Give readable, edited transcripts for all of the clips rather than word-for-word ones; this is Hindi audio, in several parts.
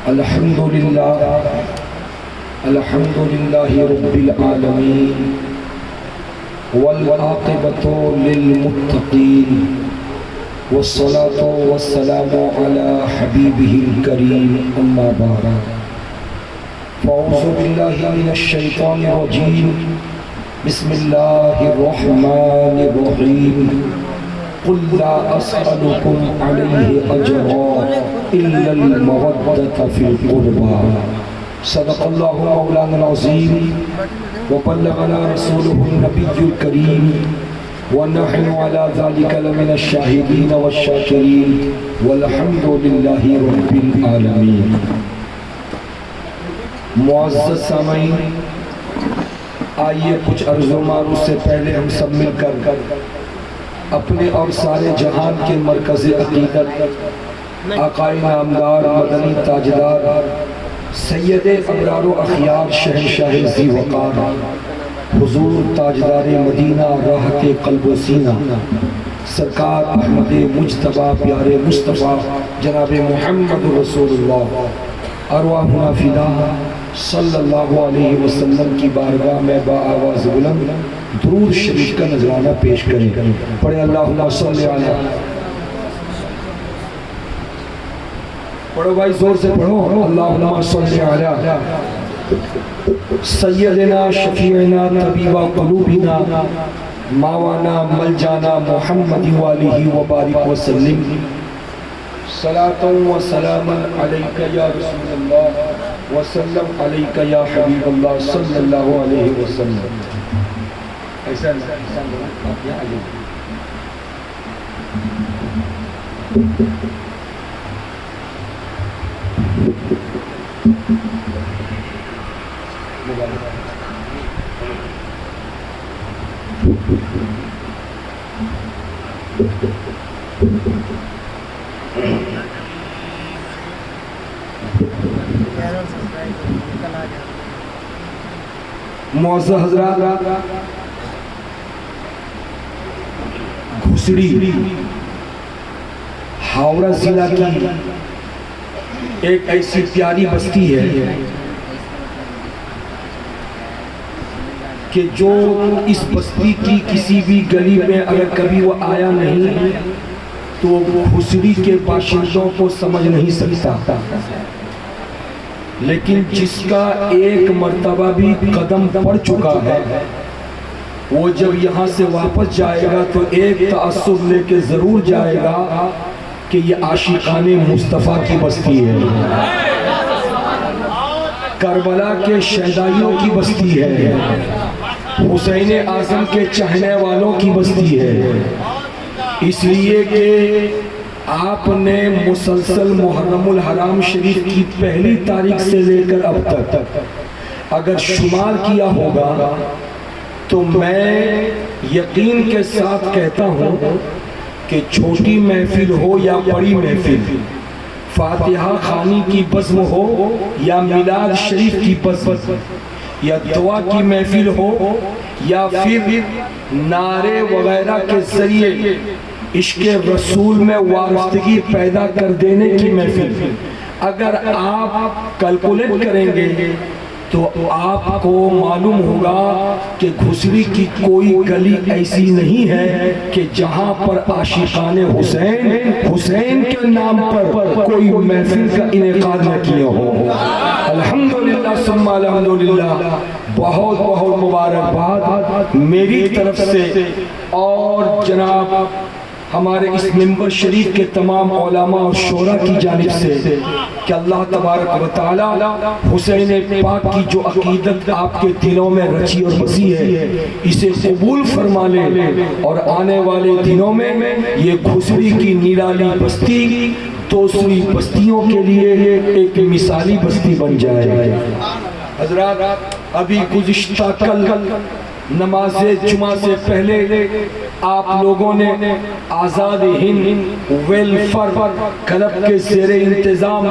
अल्हम्दुलिल्लाहि रब्बिल आलमीन वल आक़िबतु लिल मुत्तक़ीन वस्सलातु वस्सलामु अला हबीबिहिल करीम अम्मा बाद फ़अऊज़ु बिल्लाहि मिनश शैतानिर रजीम बिस्मिल्लाहिर रहमानिर रहीम कुल ला अस्अलुकुम अलैहि अजरा इल्लल मवद्दत फिल क़ुर्बा सदक़ल्लाहु मौलाना अज़ीम व बल्लगना रसूलुहुन नबियुल करीम व नहनु अला ज़ालिका लमिनश शाहिदीन वश्शाकिरीन वल्हम्दुलिल्लाहि रब्बिल आलमीन। मुअज़्ज़ज़ सामईन, आइए कुछ अर्ज़ो मारूफ़ से पहले हम सब मिलकर अपने और सारे जहान के मरकज़ अक़ीदत आक़ाए नामदार मदनी ताजदार सैयद अबरार व अख़ियार शहंशाह ज़ी वक़ार हुज़ूर ताजदार मदीना राहत क़ल्ब व सीना सरकार अहमद मुज्तबा प्यारे मुस्तफ़ा जनाब मुहम्मद रसूलुल्लाह अरवाहुना फ़िदा सल्लल्लाहु अलैहि वसल्लम की बारगाह में बाआवाज़ बुलंद दुरूद शरीफ का नजराना पेश करें। पढ़े अल्लाहुम्मा सल्लि अला, पढ़ो भाई जोर से पढ़ो, अल्लाहुम्मा सल्लि अला सय्यदना शफीअना तबीबा क़ुलूबिना मावाना मलजाना मुहम्मद वालिही व बारिक वसल्लिम सलातन व सलामन अलैका या रसूलल्लाह व सल्लम अलैका या हबीबल्लाह सल्लल्लाहु अलैहि वसल्लम। ऐसा आप यहाँ आइए। मुअज़्ज़ज़ हज़रात, घुसड़ी हावड़ा जिला की एक ऐसी प्यारी बस्ती है कि जो इस बस्ती की किसी भी गली में अगर कभी वो आया नहीं तो घुसड़ी के बाशिंदों को समझ नहीं सकता, लेकिन जिसका एक मर्तबा भी कदम पड़ चुका है वो जब यहाँ से वापस जाएगा तो एक तअस्सुर लेके जरूर जाएगा कि ये आशिकाने मुस्तफ़ा की बस्ती है, करबला के शहदाइयों की बस्ती है, हुसैन आज़म के चाहने वालों की बस्ती है। इसलिए कि आपने मुसलसल मुहर्रमुल हराम शरीफ की पहली तारीख से लेकर अब तक अगर शुमार किया होगा तो मैं यकीन के साथ कहता हूँ कि छोटी महफिल हो या बड़ी महफिल, फातिहा खानी की बज़्म हो या मिलाद शरीफ की बज़्म, या दुआ की महफिल हो या फिर नारे वगैरह के जरिए इश्क़े रसूल में वारस्तगी पैदा कर देने की महफिल, अगर आप कैलकुलेट करेंगे तो आपको मालूम होगा कि घुसड़ी की कोई गली ऐसी नहीं है कि जहां पर आशिकाने हुसैन के नाम पर कोई महफिल का इनेकाद न किया हो। अल्हम्दुलिल्लाह सुम्मा अल्हम्दुलिल्लाह, बहुत बहुत मुबारकबाद मेरी तरफ से और जनाब हमारे इस मिंबर शरीफ के तमाम उलमा और शोरा की जानिब से कि अल्लाह तबारक व तआला हुसैन पाक की जो अकीदत आपके दिलों में रची और बसी है इसे कबूल फरमा ले और आने वाले दिनों में ये घुसड़ी की निराली बस्ती दूसरी बस्तियों के लिए एक मिसाली बस्ती बन जाए। हज़रात, अभी गुज़िश्ता कल नमाज जुमा से पहले आप लोगों ने आज़ाद हिंद वेलफेयर क्लब के ज़ेरे इंतज़ाम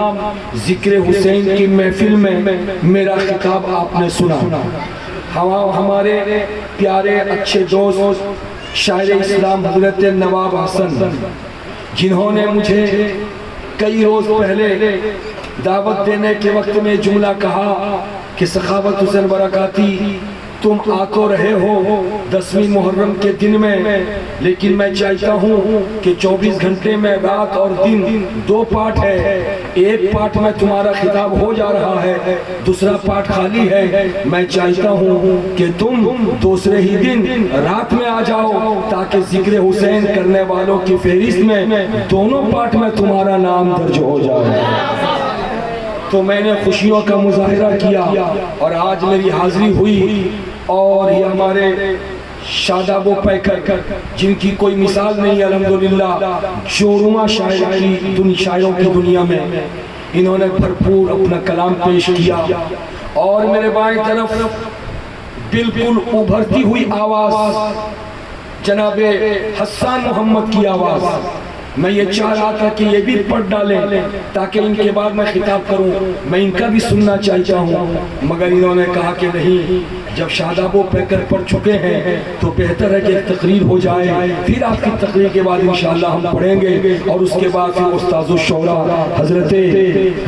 ज़िक्र हुसैन की महफिल में मेरा खिताब आपने सुना। हमारे प्यारे अच्छे दोस्त शायर इस्लाम हज़रत नवाब हसन, जिन्होंने मुझे कई रोज़ पहले दावत देने के वक्त में जुमला कहा कि सखावत हुसैन बरकाती तुम आको रहे हो 10वीं मुहर्रम के दिन में, लेकिन मैं चाहता हूँ कि 24 घंटे में रात और दिन 2 पार्ट है। एक पार्ट में तुम्हारा खिताब हो जा रहा है, दूसरा पार्ट खाली है। मैं चाहता हूँ कि तुम दूसरे ही दिन रात में आ जाओ ताकि जिक्र हुसैन करने वालों की फहरिस्त में दोनों पार्ट में तुम्हारा नाम दर्ज हो जाए। तो मैंने खुशियों का मुजाहिरा किया और आज मेरी हाजिरी हुई। और ये हमारे शादाबो पैकर जिनकी कोई मिसाल नहीं अल्हम्दुलिल्लाह, शोरुमा शायरों की दुनिया में इन्होंने भरपूर अपना कलाम पेश किया। और मेरे बाएं तरफ बिल्कुल उभरती हुई आवाज जनाबे हसन मोहम्मद की आवाज। मैं ये चाह रहा था कि ये भी पढ़ डालें ताकि इनके बाद मैं खिताब करूं, मैं इनका भी सुनना चाहता हूं, मगर इन्होंने कहा कि नहीं, जब शादाबो पैकर पढ़ चुके हैं तो बेहतर है कि एक तकरीर हो जाए, फिर आपकी तकरीर के बाद इंशाअल्लाह हम पढ़ेंगे और उसके बाद फिर उस्ताज़ुल शोरा हजरत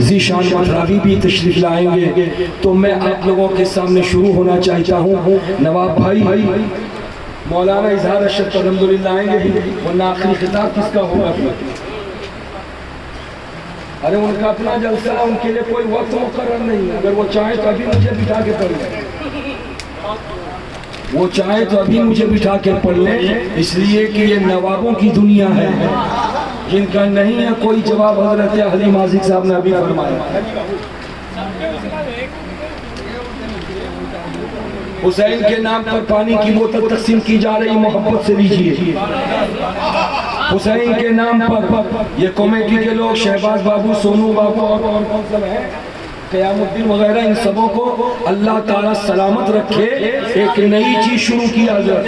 ज़ीशान मथरावी भी तशरीफ लाएंगे। तो मैं आप लोगों के सामने शुरू होना चाहता हूँ। नवाब भाई मौलाना इजहार अशरफ अल्हम्दुलिल्लाह आएंगे ही, वरना आखिरी खिताब किसका होगा? अरे उनका अपना जलसा, उनके लिए कोई वक्त मुकर्रर नहीं। अगर वो चाहे तो अभी मुझे बिठा के पढ़ लें, वो चाहे तो अभी मुझे बिठा के पढ़ लें, इसलिए कि ये नवाबों की दुनिया है जिनका नहीं है कोई जवाब। हजरत अली माजिद साहब ने अभी फरमाया हुसैन के नाम पर पानी की बोतल तकसीम की जा रही, मोहब्बत से लीजिए। हुसैन के नाम पर ये कमेटी के लोग शहबाज बाबू, सोनू बाबू और कौन सब है, क़यामुद्दीन वगैरह, इन सबों को अल्लाह ताला सलामत रखे। एक नई चीज शुरू किया जाए।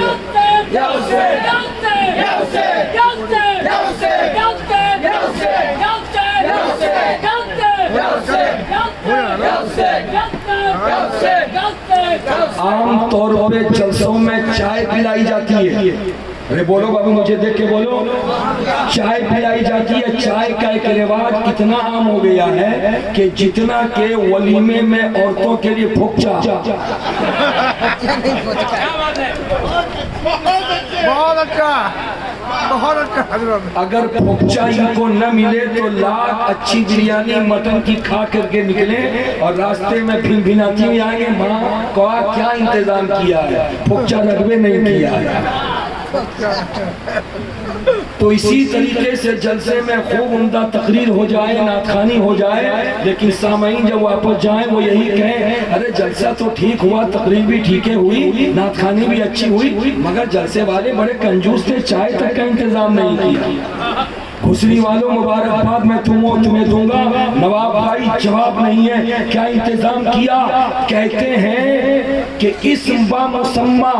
आम तौर पे जलसों में चाय पिलाई जाती है। अरे बोलो बाबू, मुझे देख के बोलो। चाय पिलाई जाती है। चाय का एक रिवाज इतना आम हो गया है कि जितना के वलीमे में औरतों के लिए फुकचा, बहुत अच्छा, बहुत अच्छा। अगर फुकचा इनको न मिले तो लाख अच्छी बिरयानी मटन की खा करके निकले और रास्ते में फिर भिनाती हुई आएंगे, माँ का क्या इंतजाम किया है, फुकचा रगबे नहीं किया है। तो इसी तरीके से जलसे में खूब उम्दा तकरीर हो जाए, नातखानी हो जाए, लेकिन सामईन जब वापस जाएं वो यही कहें, अरे जलसा तो ठीक हुआ, तकरीर भी ठीक हुई, नातखानी भी अच्छी हुई, मगर जलसे वाले बड़े कंजूस थे, चाय तक का इंतजाम नहीं किया। खुसरी वालों मुबारकबाद मैं तुम्हें दूंगा। नवाब भाई जवाब नहीं है, क्या इंतजाम किया? कहते हैं कि इस्म बा मुसम्मा,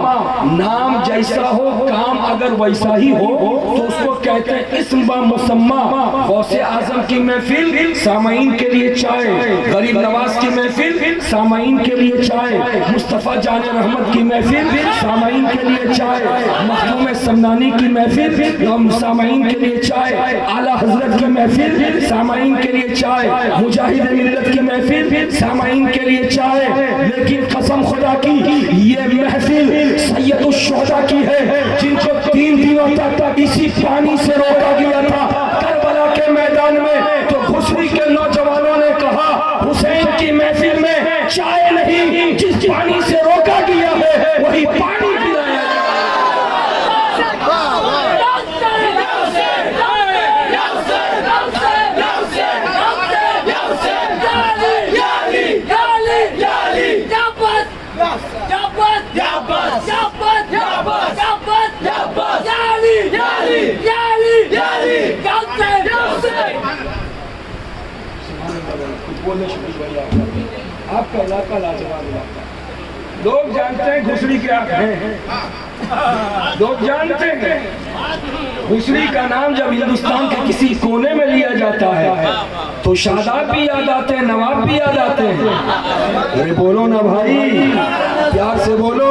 नाम जैसा हो काम अगर वैसा ही हो तो उसको कहते हैं इस्म बा मुसम्मा। गौसे आजम की महफिल, सामाइन के लिए चाय। गरीब नवाज की महफिल, सामाइन के लिए चाय। मुस्तफ़ा जान रहमत की महफिल, सामाइन के लिए चाय। मखदूम समनानी की महफिल, सामाइन के लिए चाय। आला हजरत की महफिल, सामाइन के लिए चाय। मुजाहिद मिल्लत की महफिल, सामाइन के लिए चाय। लेकिन कसम खुदा की ये महफिल सैयदुल शुहदा की है, जिनको 3 दिनों तक इसी पानी से रोका गया था करबला के मैदान में। तो खुसरी के नौजवानों ने कहा हुसैन की महफिल में चाय नहीं, जिस पानी से रोका गया है वही पानी पिलाया। आपका इलाका लाजवाब इलाका, लोग जानते हैं घुसरी क्या है, लोग जानते हैं। घुसरी का नाम जब हिंदुस्तान के किसी कोने में लिया जाता है तो शादाब भी याद आते हैं, नवाब भी याद आते हैं। अरे बोलो ना भाई, प्यार से बोलो।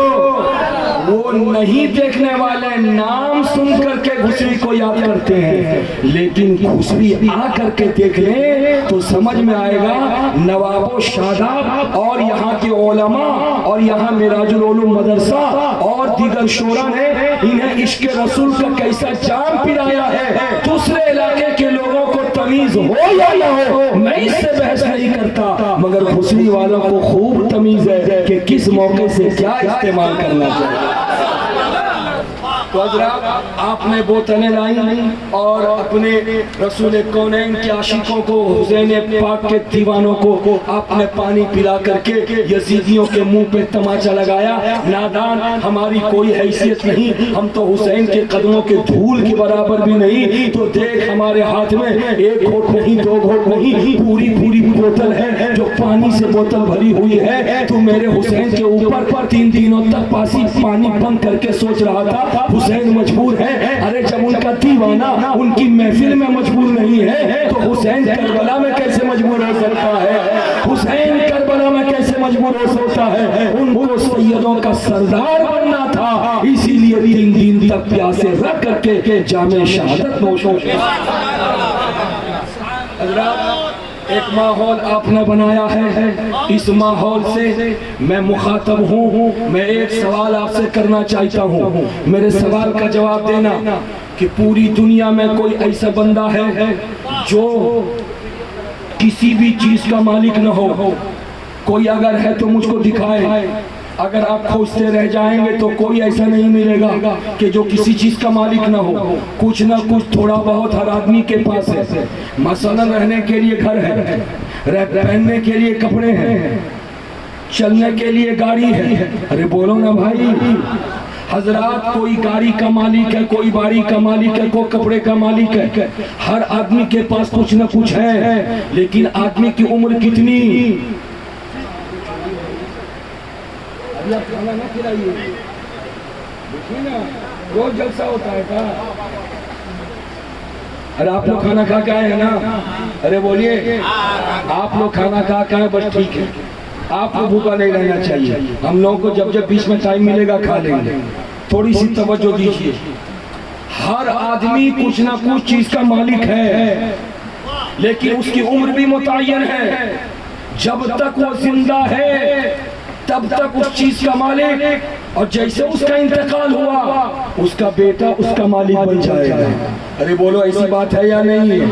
वो नहीं देखने वाले नाम सुन करके घुसरी को याद करते हैं, लेकिन घुसरी आ करके देख ले तो समझ में आएगा नवाबो शादाब और यहाँ के ओलमा और यहाँ मिराजुल उलूम मदरसा और दीगर शोरा ने इन्हें इश्क रसूल का कैसा जाम पिलाया है। दूसरे इलाके के लोगों को तमीज हो या ना हो, मैं इससे बहस नहीं करता, मगर घुसरी वालों को खूब तमीज है कि किस मौके से क्या इस्तेमाल करना चाहिए। तो हज़रात, आपने बोतलें लाई और अपने रसूल कौनैन के आशिकों को, हुसैन पाक के दीवानों को आपने पानी पिला करके यजीदियों के मुंह पे तमाचा लगाया। नादान, हमारी कोई हैसियत नहीं, हम तो हुसैन के कदमों के धूल के बराबर भी नहीं। तो देख, हमारे हाथ में एक घोट नहीं, दो घोट नहीं, पूरी पूरी बोतल है जो पानी से बोतल भरी हुई है। तो मेरे हुसैन के ऊपर 3 दिनों तक पानी बंद करके सोच रहा था हुसैन मजबूर है। अरे जब उनका दीवाना उनकी महफिल में मजबूर नहीं है तो हुसैन करबला में कैसे मजबूर हो सकता है? हुसैन करबला में कैसे मजबूर हो सकता है? उनको सैयदों का सरदार बनना था, इसीलिए 3 दिन तक प्यासे रख करके जामे शहादत नोश हो। एक माहौल आपने बनाया है, इस माहौल से मैं मुखातब हूँ। मैं एक सवाल आपसे करना चाहता हूँ, मेरे सवाल का जवाब देना कि पूरी दुनिया में कोई ऐसा बंदा है जो किसी भी चीज का मालिक न हो? कोई अगर है तो मुझको दिखाए। अगर आप खोजते रह जाएंगे तो कोई ऐसा नहीं मिलेगा कि जो किसी चीज का मालिक ना हो। कुछ ना कुछ थोड़ा बहुत हर आदमी के पास है। मसलन रहने के लिए घर है, पहनने के लिए कपड़े हैं, चलने के लिए गाड़ी है। अरे बोलो ना भाई। हजरात, कोई गाड़ी का मालिक है, कोई बाड़ी का मालिक है, कोई कपड़े का मालिक है। हर आदमी के पास कुछ ना कुछ है, लेकिन आदमी की उम्र कितनी? आप खाना ना खिलाइए, देखिए ना रोज जलसा होता है क्या? अरे आप लोग खाना खा के आए हैं ना? अरे बोलिए, आप लोग खाना खा के आए, बस ठीक है। आपको भूखा नहीं रहना चाहिए। हम लोगों को जब जब बीच में टाइम मिलेगा खा लेंगे। थोड़ी सी तवज्जो दीजिए। हर आदमी कुछ ना कुछ चीज का मालिक है, लेकिन उसकी उम्र भी मुतय्यन है। जब तक वो जिंदा है तब तक उस चीज का मालिक, और जैसे उसका इंतकाल हुआ उसका बेटा उसका मालिक बन जाएगा। अरे बोलो, ऐसी बात है या नहीं है?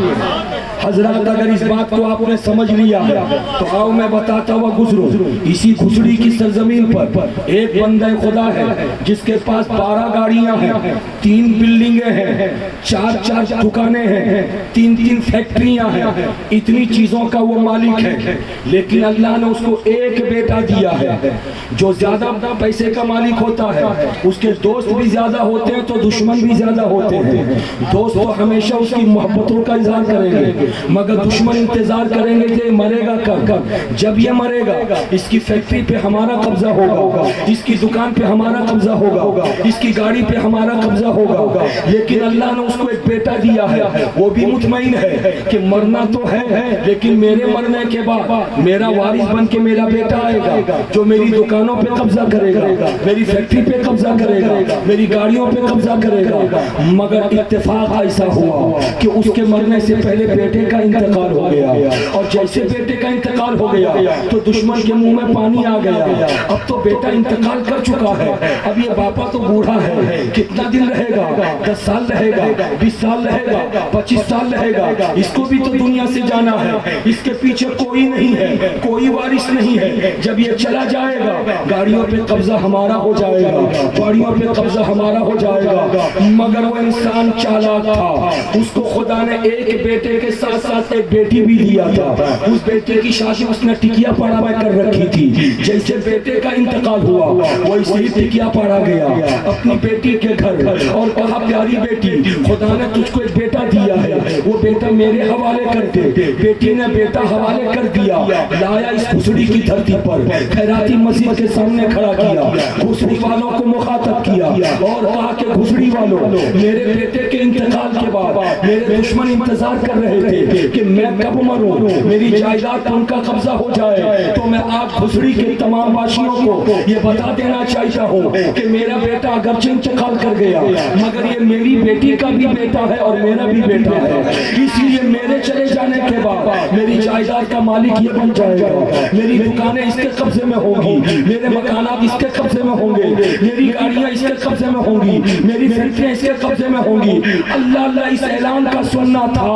हजरत, अगर इस बात को आपने समझ लिया है तो आओ मैं बताता हुआ गुजरूं। इसी घुसड़ी की सरजमीन पर एक बंदा खुदा है जिसके पास 12 गाड़ियां हैं, 3 बिल्डिंगें हैं, 4 दुकानें हैं, 3 फैक्ट्रियां हैं। इतनी चीजों का वो मालिक है, लेकिन अल्लाह ने उसको एक बेटा दिया है। जो ज्यादा पैसे का मालिक होता है उसके दोस्त भी ज्यादा होते हैं तो दुश्मन भी ज्यादा होते हैं। दोस्त तो हमेशा उसकी मोहब्बतों का इजहार करेंगे, मगर दुश्मन इंतजार करेंगे कि मरेगा कब। जब ये मरेगा इसकी फैक्ट्री पे हमारा कब्जा होगा, इसकी दुकान पे हमारा कब्जा होगा, इसकी गाड़ी पे हमारा कब्जा होगा। लेकिन अल्लाह ने उसको एक बेटा दिया है, वो भी मुतमईन है कि मरना तो है, लेकिन मेरे मरने के बाद मेरा वारिस बन के मेरा बेटा आएगा जो मेरी दुकानों पे कब्जा करेगा, मेरी फैक्ट्री पे कब्जा करेगा, मेरी गाड़ियों पे कब्जा करेगा। मगर इत्तेफाक ऐसा हुआ कि उसके मरने से पहले बेटे का इंतकाल हो गया, और जैसे बेटे का इंतकाल हो गया तो दुश्मन के मुंह में पानी आ गया। अब तो बेटा इंतकाल कर चुका है, अब ये बापा तो बूढ़ा है, कितना दिन रहेगा? 10 साल रहेगा, 20 साल रहेगा, 25 साल रहेगा। इसको भी तो दुनिया से जाना है, इसके पीछे कोई नहीं है, कोई वारिस नहीं है। जब ये चला जाएगा गाड़ियों पे कब्जा हमारा हो जाएगा, गाड़ियों पे कब्जा हमारा हो जाएगा। मगर वो इंसान चालाक था, उसको खुदा ने एक बेटे के साथ साथ एक बेटी भी दिया था। उस बेटे की शादी उसने टिकिया पाड़ा में कर रखी थी। जैसे बेटे का इंतकाल हुआ वैसे ही टिकिया पाड़ा गया अपनी बेटी के घर, और कहा प्यारी बेटी, खुदा ने तुझको एक बेटा दिया है, वो बेटा मेरे हवाले कर दे। बेटी ने बेटा हवाले कर दिया, लाया इस घुसड़ी की धरती पर, खैराती मस्जिद के सामने खड़ा किया। घुसड़ी वालों को मुखातब किया और कहा कि घुसड़ी वालों, मेरे बेटे के इंतकाल के बाद मेरे दुश्मन इंतजार कर रहे थे कि मैं कब मरूं, मेरी जायदाद पर उनका कब्जा हो जाए। तो मैं आप घुसड़ी के तमाम वासियों को ये बता देना चाहता हूँ कि मेरा बेटा अगरचे इंतकाल कर गया, मगर ये मेरी बेटी का भी बेटा है और मेरा भी बेटा है, इसलिए मेरे चले जाने के बाद मेरी जायदाद का मालिक ये बन जाएगा, मेरी दुकानें इसके कब्जे में होंगी, मेरे मकानात इसके कब्जे में होंगे, मेरी गाड़ियां इसके कब्जे में होंगी, मेरी फैक्ट्रियां इसके कब्जे में होंगी। अल्लाह अल्लाह इस ऐलान का सुनना था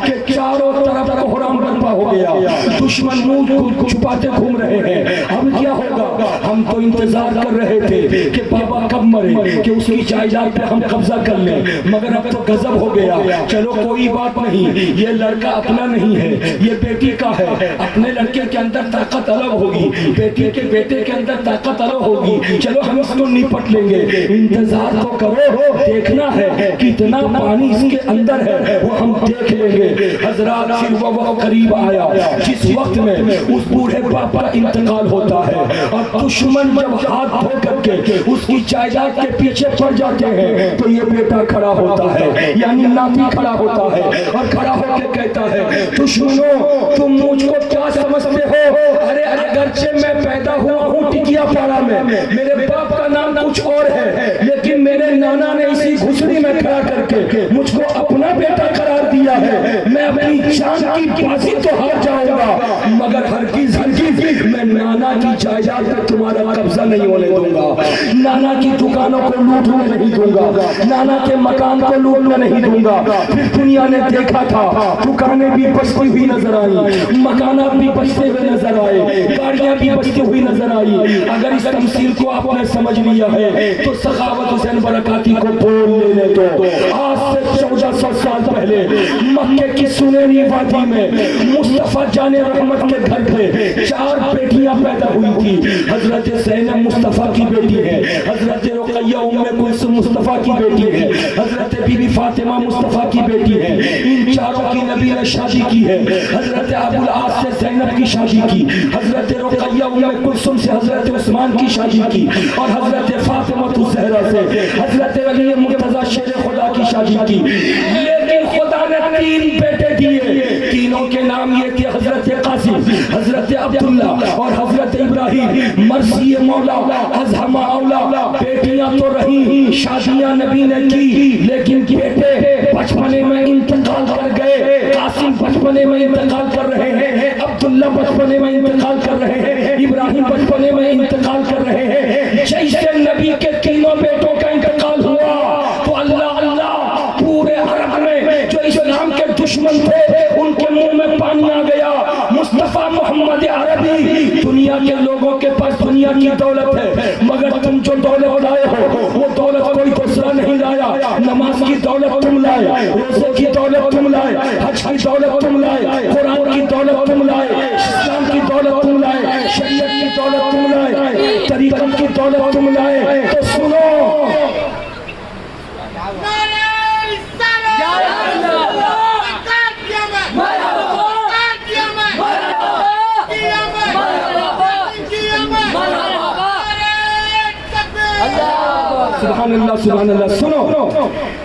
कि चारों तरफ कोहराम बर्पा हो गया, दुश्मन मुंह छुपाते घूम रहे हैं। अब क्या होगा? हम तो इंतजार कर रहे थे कि बाबा कब मरे कि उसकी जायदाद पे हम कब्जा कर लें, मगर अब तो गजब हो गया। चलो कोई बात नहीं, ये लड़का अपना नहीं है, ये बेटी का है। अपने लड़के के अंदर ताकत अलग होगी, बेटी के बेटे के अंदर ताकत अलग होगी। चलो हम इसको निपट लेंगे, इंतजार तो करो, देखना है कितना पानी इसके अंदर है वो हम देख लेंगे। हजरात, फिर वो करीब आया जिस वक्त में उस बूढ़े बाप का इंतकाल होता है और दुश्मन जब हाथ धो करके उसकी जायदाद के पीछे पड़ जाते हैं तो ये बेटा खड़ा होता है, यानी नाती खड़ा होता है और खड़ा होकर कहता है, दुश्मनों तुम मुझको क्या समझते हो? अरे अगरचे मैं पैदा हुआ हूँ टिकिया पाड़ा में, मेरे बाप का नाम कुछ और है, लेकिन मेरे नाना ने इसी घुसड़ी में खड़ा करके मुझको अपना बेटा करार दिया है। मैं अपनी जान की बाजी तो हार जाऊंगा, मगर हरगिज हरगिज मैं नाना की जायदाद पर तुम्हारा कब्जा नहीं होने दूंगा, नाना की दुकानों को लूटने नहीं दूंगा, नाना के मकान को लूटने नहीं दूंगा। फिर दुनिया ने देखा था, दुकानें भी बचती हुई नजर आई, मकाना भी बचते हुए नजर आए, गाड़ियां भी बचती हुई नजर आई। अगर इस तमसील को आपने समझ लिया है तो सखावत हुसैन बरकाती को बोल लेने दो। आज से 1400 साल पहले मक्के की सुनहरी वादी में मुस्तफा जाने रहमत के घर पे 4 बेटियां पैदा हुई थी। हजरत ज़ैनब मुस्तफा की बेटी है, हजरत रुक़ैया उम्मे कुलसूम मुस्तफा की बेटी है, हजरत बीबी फातिमा मुस्तफा की बेटी है। इन चारों की नबी ने शादी की है। हजरत अबुल आस से ज़ैनब की शादी की, हजरत रुक़ैया उम्मे कुलसूम से हजरत उस्मान की शादी की और हजरत फातिमा ज़हरा से हजरत अली मुर्तज़ा शेर खुदा की शादी की। लेकिन खुदा ने 3 बेटे दिए, तीनों के नाम ये थे हजरत कासिम, हजरत अब्दुल्ला और हजरत इब्राहिम। मर्सी मौला अज़हमा औला, बेटियां तो रही, शादियां नबी ने की, लेकिन बेटे बचपने में इंतकाल कर गए। कासिम बचपने में इंतकाल कर रहे हैं, अब्दुल्ला बचपने में इंतकाल कर रहे हैं, इब्राहिम बचपने में इंतकाल कर रहे हैं। जैसे नबी के तीनों बेटों का इंतकाल हुआ तो अल्लाह अल्लाह पूरे अरब में जो इस्लाम के दुश्मन थे उनके मुंह में पानी आ गया। मुस्तफा मोहम्मद अरबी, दुनिया के लोगों के पास दुनिया की दौलत है, मगर तुम जो दौलत लाए हो वो दौलत कोई दूसरा नहीं लाया। नमाज की दौलत तुम लाए, रोजे की दौलत तुम लाए, हज की दौलत तुम लाए, कुरान की दौलत तुम लाए, इस्लाम की दौलत तुम लाए, शरीयत की दौलत तुम लाए, तरीक़त की दौलत तुम लाए। तो सुनो, सुभान अल्लाह सुभान अल्लाह। सुनो,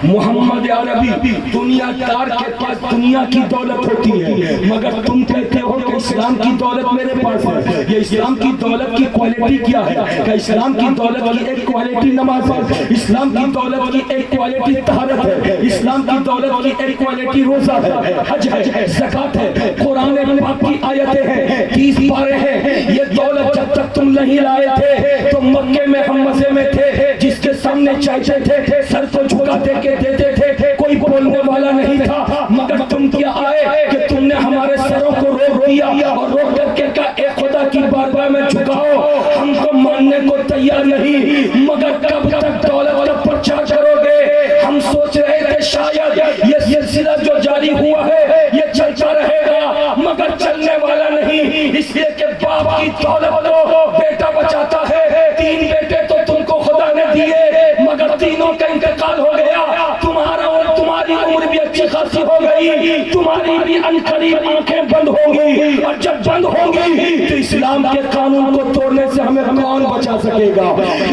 मोहम्मद अरबी दुनियादार के पास दुनिया की दौलत होती है, मगर तुम कहते हो कि इस्लाम की दौलत मेरे पास है। ये इस्लाम की दौलत की क्वालिटी क्या है? कि इस्लाम की दौलत की एक क्वालिटी नमाज है, इस्लाम की दौलत की एक क्वालिटी तहरत है, इस्लाम की दौलत की एक क्वालिटी रोजा है, हज है, ज़कात है, कुरान पाक की आयतें हैं, 30 पारे हैं। ये दौलत जब तक तुम नहीं लाए थे तो मक्के में हम मजे में थे, जिसके सामने चाहते थे सर को झुका दे के देते थे, कोई बोलने वाला नहीं था। मगर तुम क्या आए कि तुमने हमारे सरों को रोक दिया और रोक करके का एक खुदा की बारगाह में झुकाओ, हमको मानने को तैयार नहीं। मगर कब तक दौलत का प्रचार करोगे? हम सोच रहे थे शायद ये सिलसिला जो जारी हुआ है ये चलता रहेगा, मगर चलने वाला नहीं। इसलिए कि बाप की दौलत तो बेटा बचाता है। 3 बेटे तो तुमको खुदा ने दिए, मगर तीनों का इंतकाल हो गया। तुम्हारा और तुम्हारी उम्र भी अच्छी खासी हो गई, तुम तुम्हारी भी अनकरीब आंखें बंद होंगी, और जब बंद होंगी तो इस्लाम के कानून को तोड़ने से हमें कौन बचा सकेगा।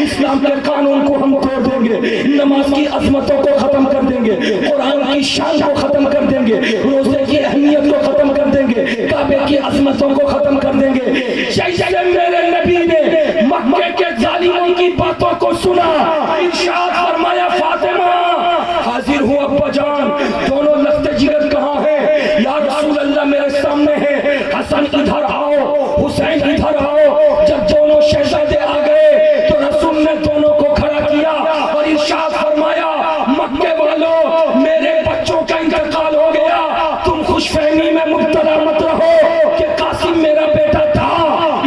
इस्लाम के कानून को हम तोड़ देंगे, नमाज की अजमतों को खत्म कर देंगे, कुरान की शान को खत्म कर देंगे, रोजे की अहमियत को खत्म कर देंगे, काबे की अजमतों को खत्म कर देंगे। जैसे मेरे नबी ने मक्के के जालिमों की बातों को सुना, इरशाद फरमाया, फातिमा हाजिर हूँ अब्बा जान, दोनों लफ्ते जिगर कहाँ है? या रसूल अल्लाह मेरे सामने है, हसन इधर आओ, हुसैन इधर आओ। जब दोनों शहजादे आ गए तो रसूल ने दोनों को खड़ा किया और इरशाद फरमाया, मक्के वालों मेरे बच्चों का इंतकाल हो गया, तुम खुशफहमी में मुब्तला मत रहो कि कासिम मेरा बेटा था,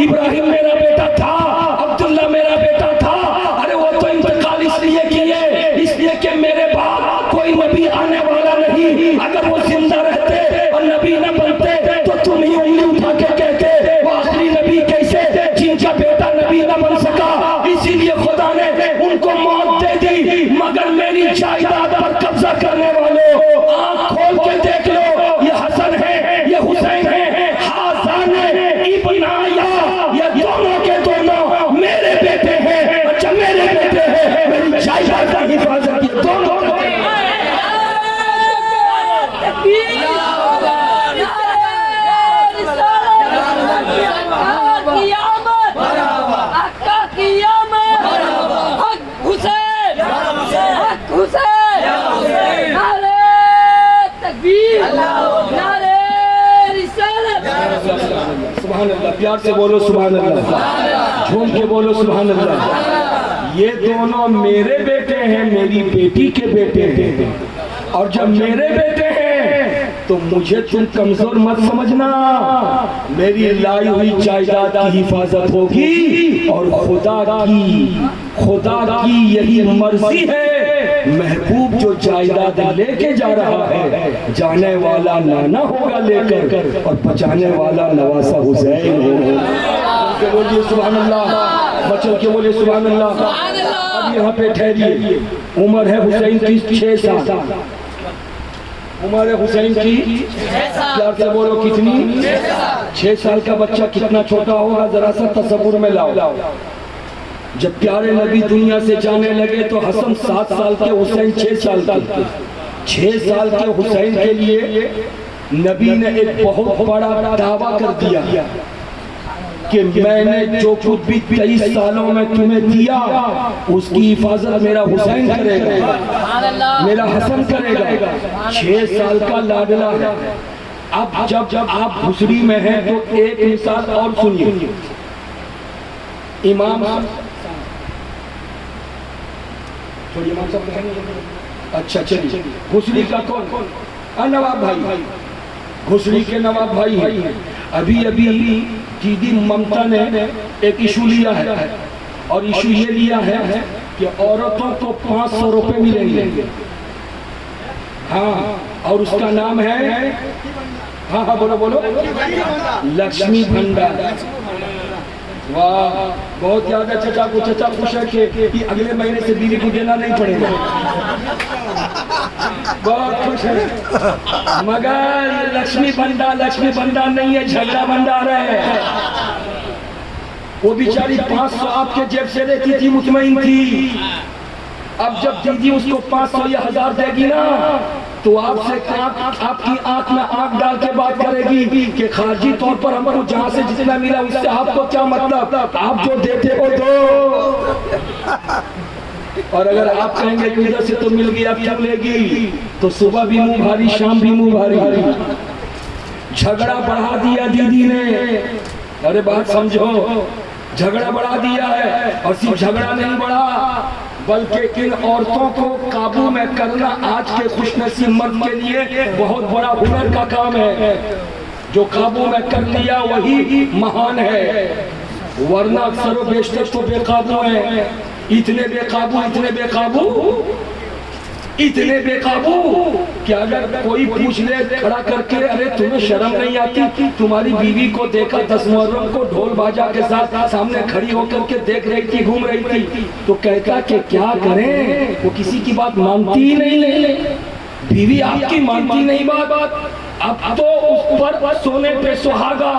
इब्राहिम मेरा बेटा था, अब्दुल्ला मेरा बेटा था। अरे वो तो इंतकाल इसलिए किए, इसलिए कि मेरे बाद कोई नबी आने वाला नहीं। अगर वो जिंदा रहते और नबी न बनते तो तुम ही उंगली उठा के कहते वो आखिरी नबी कैसे, जिनका बेटा नबी न बन सका। इसीलिए खुदा ने उनको मौत दे दी। मगर मेरी जायदाद पर कब्जा करने वालों, आंख खोल के देख लो, ये हसन है, ये हुसैन है, हासन है, इब्नाया, ये दोनों के दोनों मेरे बेटे हैं। अच्छा मेरे बेटे हैं, मेरी जायदाद की हिफाजत की दोनों सुभान अल्लाह। प्यार से बोलो सुभान अल्लाह, झूम के बोलो सुभान अल्लाह। ये दोनों मेरे बेटे हैं, मेरी बेटी के बेटे हैं, और जब मेरे बेटे हैं तो मुझे तुम कमजोर मत समझना। मेरी लाई हुई जायदाद की हिफाजत होगी, और खुदा की यही मर्जी है। महबूब जो जायदाद लेके जा रहा है, जाने वाला नाना होगा लेकर, और बचाने वाला नवासा हुसैन है। बोलिए सुभान अल्लाह, बचल के बोले सुभान अल्लाह। अब यहाँ पे ठहरिए, उम्र है हुसैन की 6 साल। उम्र है हुसैन की, प्यार से बोलो कितनी? 6 साल का बच्चा कितना छोटा होगा, जरा सा तसव्वुर में लाओ। जब प्यारे नबी दुनिया से जाने लगे तो हसन 7 साल के, हुसैन 6 साल के। 6 साल के हुसैन के लिए नबी ने एक बहुत बड़ा दावा कर दिया कि मैंने जो कुछ भी 23 सालों में तुम्हें दिया, उसकी हिफाजत मेरा हुसैन करेगा, मेरा हसन करेगा। 6 साल का लाडला है। अब जब आप हुसरी में हैं तो एक मिसाल और सुनिए। इमाम अच्छा चलिए, घुसरी का कौन? नवाब भाई, घुसरी के नवाब भाई हैं। अभी दीदी ममता ने एक इशू लिया है, और इशू ये लिया है कि औरतों को 500 रुपए मिलेंगे। हाँ, और उसका नाम है, हाँ बोलो, लक्ष्मी भंडार। वाह, बहुत ज्यादा चचा खुश है कि अगले महीने से बीवी को देना नहीं पड़ेगा। बहुत खुश है। मगर ये लक्ष्मी भंडार नहीं है, झगड़ा भंडार है। वो बेचारी 500 आपके जेब से देती थी, मुतमईन थी। अब जब दीदी उसको 500 या 1000 देगी ना, तो आपसे आपकी आंख में आंख डाल के बात करेगी कि खारजी तौर पर हमको जहाँ से जितना मिला उससे आपको क्या मतलब, आप जो देते हो दो। और अगर आप कहेंगे कि इधर से तो मिल गया, अब क्यों लेगी, तो सुबह भी मुंह भारी, शाम भी मुंह भारी। झगड़ा बढ़ा दिया दीदी ने। अरे बात समझो, झगड़ा बढ़ा दिया है, और सिर्फ झगड़ा नहीं बढ़ा, बल्कि इन औरतों को काबू में करना आज के खुशनसीब मर्द के लिए बहुत बड़ा हुनर का काम है। जो काबू में कर लिया वही महान है, वरना अक्सर बेशतर तो बेकाबू है। इतने बेकाबू कि अगर कोई पूछ ले खड़ा करके, अरे तुम्हें शर्म नहीं आती, तुम्हारी बीवी को देखा 10 मुहर्रम को ढोल बाजा के साथ सामने खड़ी होकर के देख रही थी, घूम रही थी, तो कहता कि क्या करें, वो किसी की बात मानती ही नहीं। बीवी आपकी मानती नहीं बात। अब तो उस पर सोने पे सुहागा,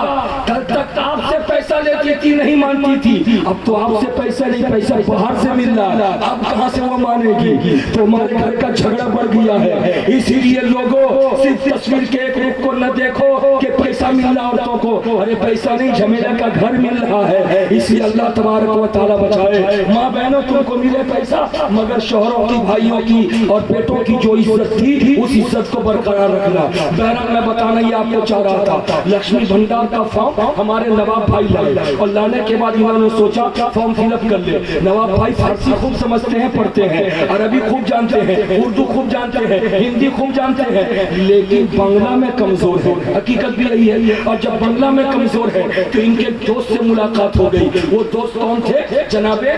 कल तक आपसे पैसा लेती थी, नहीं मानती थी, अब तो आपसे पैसा नहीं, पैसा बाहर से मिल रहा, अब कहां से वो मानेगी। तो हमारे घर का झगड़ा बढ़ गया है। इसीलिए लोगों सिर्फ तस्वीर के एक रूप को न देखो कि पैसा मिल रहा औरतों को, अरे पैसा नहीं, झमेला का घर मिल रहा है। इसलिए अल्लाह तबारक व तआला बचाए। माँ बहनों तुमको मिले पैसा, मगर शोहरों की, भाइयों की और बेटों की जो इज्जत थी उस इज्जत को बरकरार रखना। बहरहाल मैं बताना ही आपको चाह रहा था, लक्ष्मी भंडार का फॉर्म हमारे नवाब भाई लाए और लाने के बाद इन्होंने सोचा फॉर्म फिलअप कर ले। नवाब भाई फारसी खूब समझते हैं, पढ़ते हैं, अरबी खूब जानते हैं, उर्दू खूब जानते हैं, हिंदी खूब जानते हैं, लेकिन बांग्ला में कमजोर है। हकीकत भी यही है। और जब बांग्ला में कमजोर है तो इनके दोस्त से मुलाकात हो गई। वो दोस्त कौन थे? जनाबे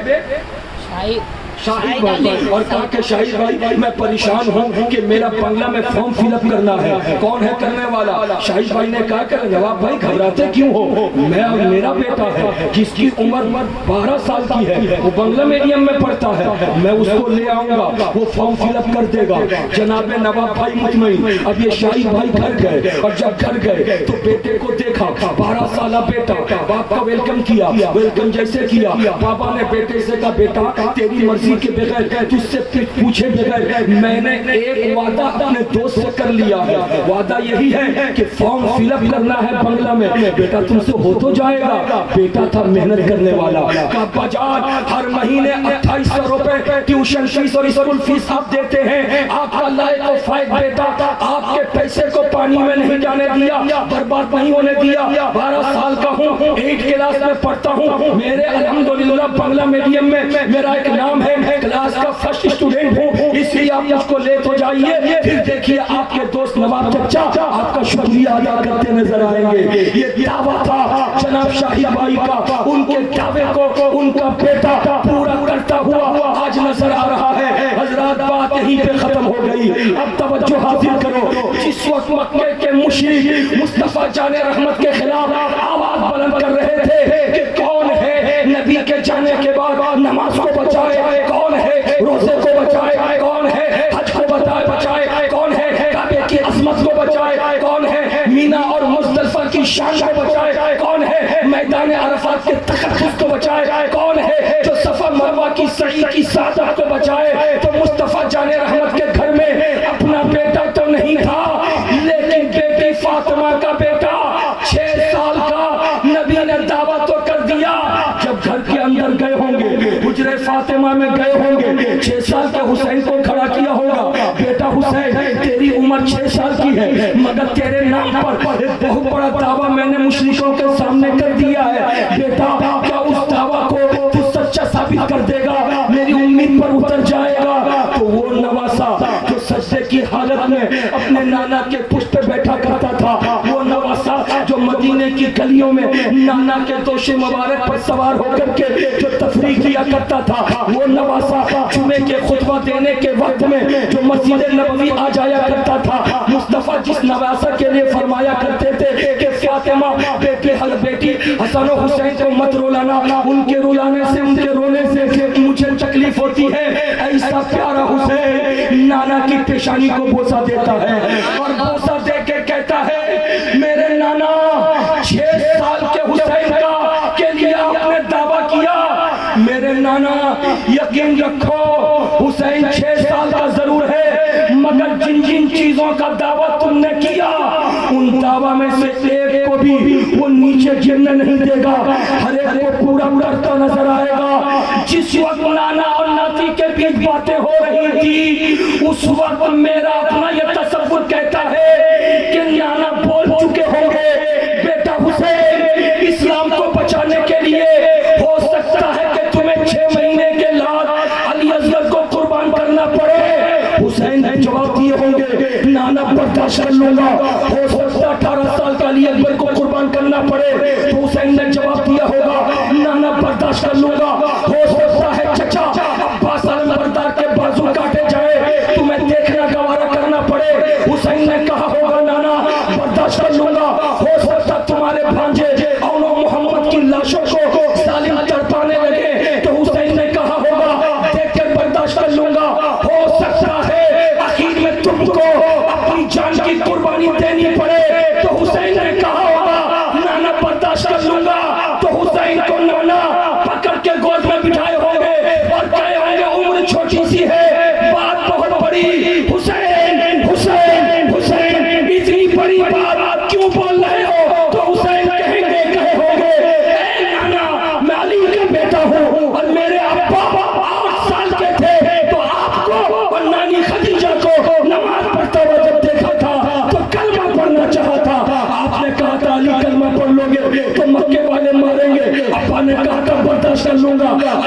शाहिद भाई। और कहा कि शाहिद भाई मैं परेशान हूँ कि मेरा बांग्ला में फॉर्म फिलअप करना है। कौन है करने वाला? शाहिद भाई ने कहा कि नवाब भाई घबराते क्यों हो, मैं और मेरा बेटा है जिसकी उम्र 12 साल की है, वो बांग्ला मीडियम में पढ़ता है, मैं उसको ले आऊंगा, वो फॉर्म फिलअप कर देगा। जनाबे नवाब भाई मुतमईन। अब ये शाहिद भाई घर गए और जब घर गए तो बेटे को देखा, 12 साल बेटा, बाप का वेलकम किया। वेलकम जैसे किया, बाबा ने बेटे से कहा बेटा तेरी मर्जी के बगैर, तुझसे पूछे बगैर मैंने एक वादा अपने दोस्त से कर लिया है। वादा यही है कि फॉर्म फिलअप करना है बांग्ला में। बेटा तुमसे हो तो जाएगा। बेटा था मेहनत करने वाला, का बाजार हर महीने 2800 रुपए ट्यूशन फीस और स्कूल फीस आप देते हैं। आपका लायक और फायद बेटा आपके पैसे को पानी में नहीं जाने दिया, बर्बाद नहीं होने दिया। 12 साल का हूँ, 8 क्लास में पढ़ता हूँ, मेरे अल्हम्दुलिल्लाह बांग्ला मीडियम में मेरा एक नाम है, क्लास का फर्स्ट स्टूडेंट हूँ, इसलिए आप मुझको ले तो जाइए। फिर देखिए आपके दोस्त नवाब चचा आपका शुक्रिया अदा करते नजर आएंगे। ये दावा था जनाब शाहिद भाई का, उनके दावे को उनका बेटा पूरा करता हुआ आज नजर आ रहा है। हजरात बात यहीं पे खत्म हो गई। अब तवज्जो हासिल करो। जिस वक्त मक्के के मुशरिक मुस्तफा जाने रहमत के खिलाफ आवाज बुलंद कर रहे थे कि कौन है नबी के जाने के बाद नमाज को बचाए, कौन है रोजे को बचाए, कौन है हज को बचाए, कौन है काबे की अजमत को बचाए, कौन है मीना और मुज़दलिफा की शान को बचाए, कौन है मैदान अरफात के तकद्दुस को बचाए, कौन है जो सफा मरवा की सही की सादत को बचाए। तो मुस्तफा जाने रहमत के घर में अपना बेटा तो नहीं था, लेकिन बेटी फातिमा का बेटा 6 साल का नबी ने दावा तो कर दिया। जब घर के अंदर गए होंगे, हुजरे फातिमा में गए होंगे, 6 साल के हुसैन को खड़ा किया होगा, बेटा हुसैन तेरी उम्र 6 साल की है, मगर तेरे नाम पर एक बहुत बड़ा दावा मैंने मुशरिकों के सामने कर दिया है। बेटा क्या उस दावा को तू सच्चा साबित कर देगा, मेरी उम्मीद पर उतर जाएगा। तो वो नवासा जो सजदे की हालत में अपने नाना के पुष्प पे बैठा करता था, वो नवासा जो मदीने की गलियों में नाना के तोशे मुबारक पर सवार होकर के जो तफरीह किया करता था, वो नवासा जुमे के खुतबा देने के वक्त में जो मस्जिद नबवी आ जाया करता था। मुस्तफा जिस नवासा के लिए फरमाया करते थे कि फातिमा बेटी हसन और हुसैन को मत रुलाना, उनके रुलाने से उनके रोने से मुझे तकलीफ होती है। ऐसा प्यारा हुसैन नाना की पेशानी को बोसा देता है और बोसा दे के कहता है मेरे नाना 6 साल के हुसैन का के लिए आपने दावा किया। मेरे नाना यकीन रखो हुसैन 6 साल का जरूर है, मगर जिन जिन चीजों का दावा तुमने किया उन दावा में से एक को भी वो नीचे गिरने नहीं देगा, हर एक को पूरा करता नजर आएगा। जिस वक्त नाना और नाती के बीच बातें हो रही थी, उस वक्त मेरा अपना ये तसव्वुर कहता है कि नाना बोल चुके होंगे बेटा हुसैन इस्लाम को बचाने के लिए हो सकता है कि तुम्हें 6 महीने के बाद अली असगर को कुर्बान करना पड़े। हुसैन ने जवाब दिए होंगे नाना बर्दाश्त कर लूंगा, हो सकता 18 साल का अली अकबर को कुर्बान करना पड़े। तो हुसैन ने जवाब दिया होगा नाना बर्दाश्त कर लूंगा, हो सकता है चचा अब्बास अलमबरदार के बाजू काटे जाए, तुम्हें देखना गवारा करना पड़े। हुसैन ने कहा होगा नाना बर्दाश्त कर लूंगा, हो सकता तुम्हारे भांजे और मोहम्मद की लाशों को सालिम तड़पाने लगे। तो हुसैन ने कहा होगा देख कर बर्दाश्त कर लूंगा, हो सकता है आखिर में तुमको अपनी जान की कुर्बानी देनी पड़े।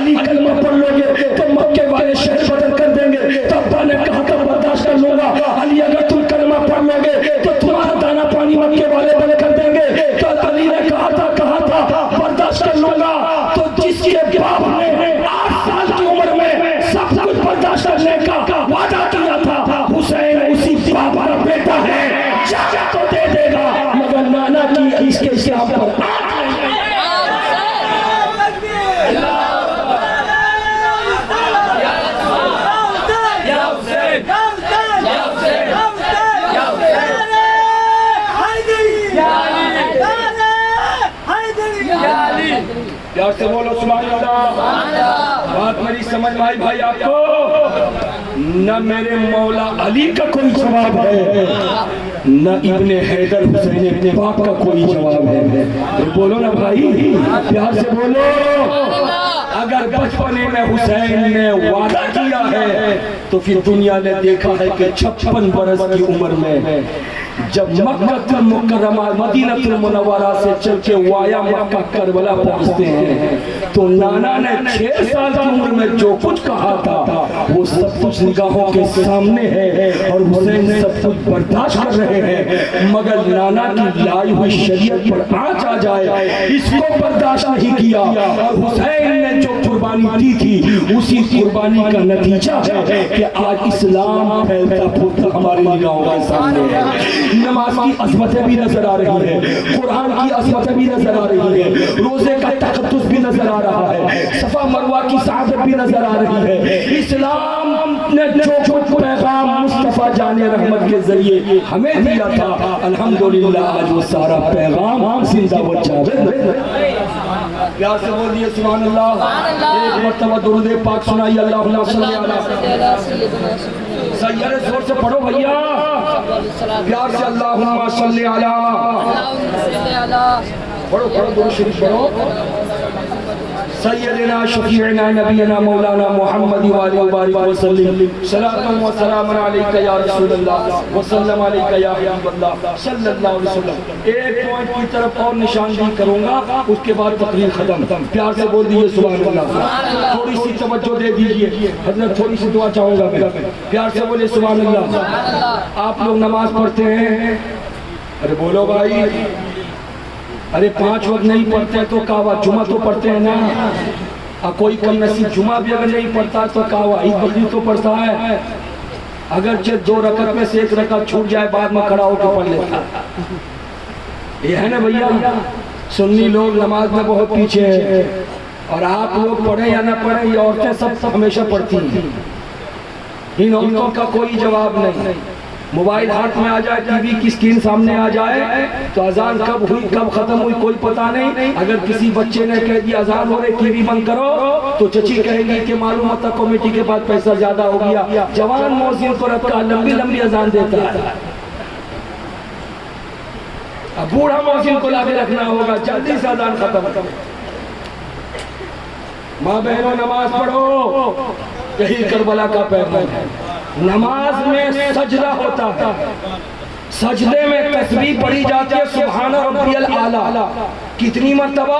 अली कलमा पढ़ लोगे तो मक्के वाले शहर बदल कर देंगे। तो अब्बा ने कहा था बर्दाश्त कर लूंगा, अली अगर तुम कलमा पढ़ लोगे तो तुम्हारा दाना पानी मक्के वाले बंद कर देंगे। तो अली ने कहा था बर्दाश्त कर लूंगा। तो जिसके बाप ने 8 साल की उम्र में सब कुछ बर्दाश्त करने का वादा किया था, हुसैन उसी बाप का बेटा है, जाके तो दे देगा, मगर नाना की इसके इस्लाम पर प्यार से बोलो सुभान अल्लाह। बात मेरी समझ में आई भाई आपको? न मेरे मौला अली का कोई जवाब है, न इब्ने हैदर हुसैन इब्ने पाक का कोई जवाब है। तो बोलो ना भाई, प्यार से बोलो। अगर बचपने में हुसैन ने वादा किया है तो फिर दुनिया ने देखा है कि 56 बरस की उम्र में जब मक्का मुकर्रमा मदीनतुल मुनव्वरा से चल के वाया मक्का करबला पहुंचते हैं तो नाना ने 6 साल की उम्र में जो कुछ कहा था वो सब कुछ निगाहों के सामने है और हुसैन सब कुछ बर्दाश्त कर रहे हैं, मगर नाना की लाई हुई शरीयत पर आंच आ जाए इसको बर्दाश्त नहीं किया। और हुसैन ने जो कुर्बानी दी थी उसी कुर्बानी का नतीजा है कि आज इस्लाम फैलता फूलता हमारे निगाहों के सामने है। नमाज की अज़मतें भी नजर आ रही है, कुरान की अज़मतें भी नजर आ रही है, रोजे का तक़द्दुस भी नजर आ रहा है, सफा मरवा की सआदत भी नजर आ रही है। इस्लाम ने जो कुछ पैगाम मुस्तफा जाने रहमत के जरिए हमें दिया था, अल्हम्दुलिल्लाह आज वो सारा पैगाम जिंदा व जावेद। प्यार से बोल दिए सुभान अल्लाह। एक मर्तबा दुरूद पाक सुनाइए, अल्लाहुम्मा सल्ली अला सैयद, जोर से पढ़ो भैया, प्यार से अल्लाहुम्मा सल्ली अला, पढ़ो पढ़ो दुरूद शरीफ पढ़ो। सैयदना शफीअना नबीना मौलाना मुहम्मद व बारिक वसल्लम सलातन व सलाम अलैका या रसूलल्लाह व सल्लम अलैका या हबीबल्लाह सल्लल्लाहु अलैहि वसल्लम। एक पॉइंट की तरफ और निशानदेही करूंगा, उसके बाद तकरीर खत्म। प्यार से बोल दीजिए सुभान अल्लाह। थोड़ी सी तवज्जो दे दीजिए, हजरत थोड़ी सी दुआ चाहूंगा मैं। प्यार से बोले सुभान अल्लाह। आप लोग नमाज पढ़ते हैं? अरे बोलो भाई। अरे 5 वक्त नहीं पढ़ते तो कावा जुमा तो पढ़ते हैं ना। कोई कम नसीब जुमा भी अगर नहीं पढ़ता तो कावा ईद बकरी तो पढ़ता है। अगर 2 रकत में से 1 रकत छूट जाए बाद में खड़ा होकर पढ़ लेता। ये है ना भैया। सुन्नी लोग नमाज में बहुत पीछे है और आप लोग पढ़े या ना पढ़े ये औरतें सब हमेशा पढ़ती हैं। इन औरतों का कोई जवाब नहीं। मोबाइल हाथ में आ जाए, टीवी की स्क्रीन सामने आ जाए तो अजान कब हुई कब खत्म हुई कोई पता नहीं। अगर किसी बच्चे ने कह दिया अजान हो रही टीवी बंद करो तो चची कहेगी कि मालूम होता कमेटी के पास पैसा ज्यादा हो गया, जवान मौजिन को रखा लंबी लंबी अजान देता है। अब बूढ़ा मौजिन को लाके रखना होगा, जल्दी से अजान खत्म। माँ बहनों नमाज पढ़ो, यही करबला का पैगाम है। नमाज में सजदा होता है, सजदे में तस्बीह पढ़ी जाती है सुभान रब्बियल आला। कितनी मर्तबा?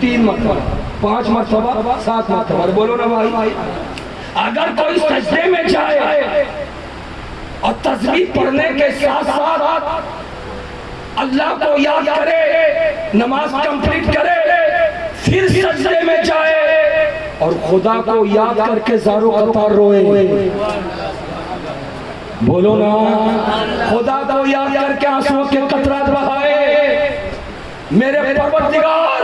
3 मर्तबा, 5 मर्तबा, 7 मर्तबा। बोलो ना भाई। अगर कोई सजदे में जाए और तस्बीह पढ़ने के साथ साथ अल्लाह को याद करे, नमाज कंप्लीट करे, फिर सजदे में जाए और खुदा को याद करके ज़ारो कतार रोए, बोलो ना, खुदा को याद करके आंसुओं के कतरात बहाए। मेरे परवरदिगार